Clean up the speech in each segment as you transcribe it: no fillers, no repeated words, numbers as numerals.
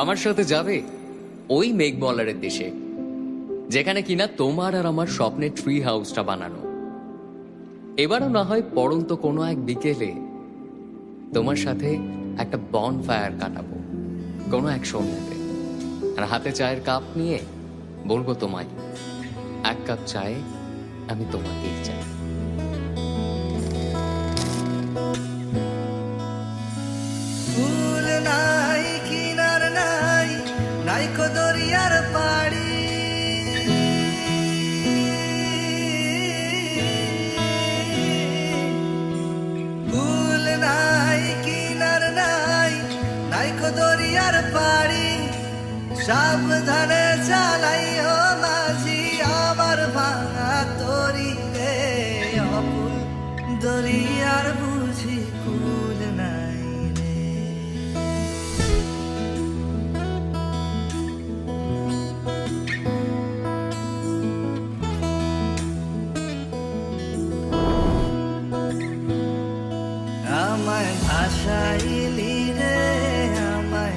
আমার সাথে যাবে ওই মেঘমলারের দেশে, যেখানে কিনা তোমার আর আমার স্বপ্নের ট্রি হাউসটা বানানো। এবারও না হয় পড়ন্ত কোনো এক বিকেলে তোমার সাথে একটা বন ফায়ার কাটাবো কোনো এক সন্ধ্যাতে, আর হাতে চায়ের কাপ নিয়ে বলবো তোমায়, এক কাপ চায়ে আমি তোমাকেই চাই। ফুল নাই কিনার নাই, নাইকো দরিয়ার পাড়ি, ফুল নাই কিনার নাই, নাইকো দরিয়ার পাড়ি, সাবধানে চালাইও মাঝি আমার ভাঙা তরি রে, অকুল দরিয়ার বুঝি কুল নাই রে। আমায় ভাসাইলি রে, আমায়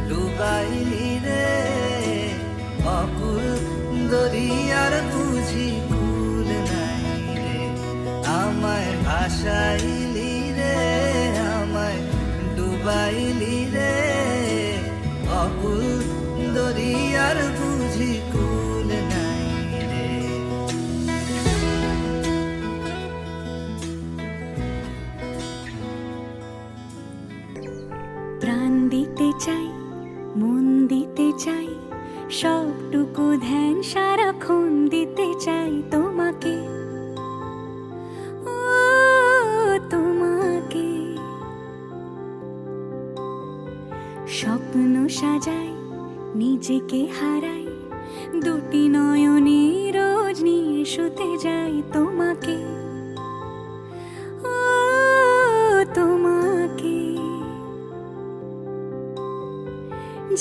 ডুবাইলি রে, অকুল দরিয়ার বুঝি কুল নাই রে। আমায় ভাসাইলি রে, আমায় ডুবাইলি রে, অকুল দরিয়ার বুঝি কুল নাই রে। প্রাণ দিতে চাই, মন দিতে চাই, সবটুকু ধ্যান সারাক্ষণ দিতে চাই তোমাকে, ও তোমাকে। স্বপ্ন সাজাই, নিজেকে হারাই, দুটি নয়নে রোজ নিয়ে শুতে যাই তোমাকে, ও তোমাকে।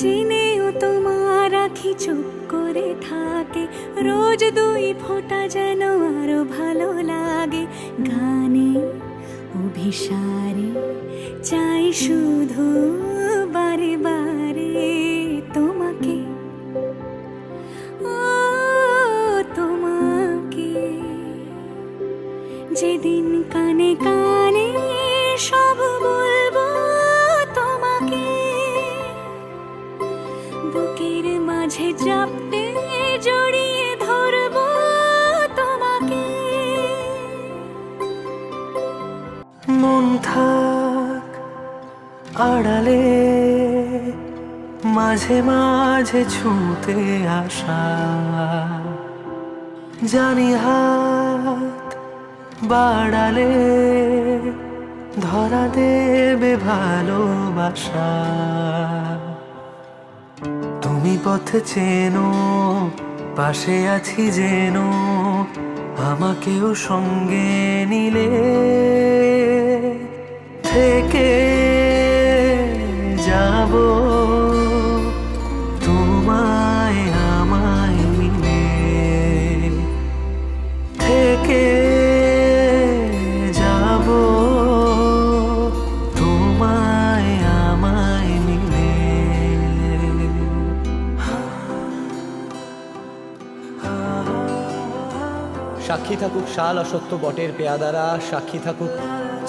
জেনেও তোমার আখি চুপ করে থাকে, রোজ দুই ফোঁটা যেন আরো ভালো লাগে। গানে অভিসারে চাই শুধু বারে বারে তোমাকে, ও তোমাকে। যেদিন কানে কানে সব বলবো তোমাকে, বুকের মাঝে চাপতে জড়িয়ে ধরবো তোমাকে। মন থাক আড়ালে, মাঝে মাঝে ছুঁতে আসা, জানি হাত বাড়ালে ধরা দেবে ভালোবাসা। তুমি পথ চেনো, পাশে আছি যেন, আমাকেও সঙ্গে নিলে থেকে যাব তোমায় আমায় মিলে, থেকে যাব তোমায় আমায় মিলে। সাক্ষী থাকুক শাল অসত্য বটের পেয়াদারা, সাক্ষী থাকুক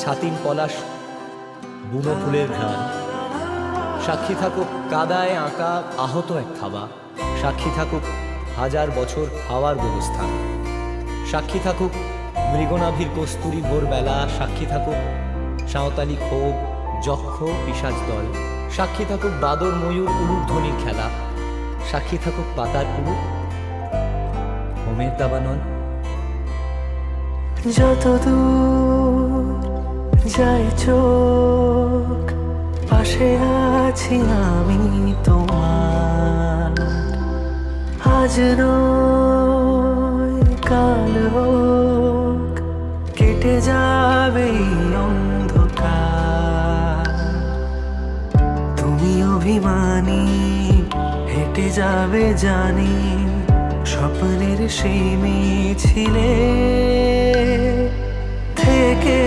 ছাতিম পলাশ বুনো ফুলের ঘ্রাণ, সাক্ষী থাকুক কাদায় আঁকা আহত এক খাবা, সাক্ষী থাকুক হাজার বছর হাওয়ার গোস্থান, সাক্ষী থাকুক মৃগনাভির কস্তুরী ভোরবেলা, সাক্ষী থাকুক সাঁওতালি ক্ষোভ যক্ষ পিশাচ দল, সাক্ষী থাকুক বাদর ময়ূর উলুর ধ্বনির খেলা, সাক্ষী থাকুক পাতার কুলু হোমের দাবানল। যত দূর যাই চোখ, পাশে আছি আমি তোমার। আজ নয় কাল হোক, কেটে যাবে অন্ধকার। তুমি অভিমানী, হেঁটে যাবে জানি, স্বপ্নের সেই মিছিলে থেকে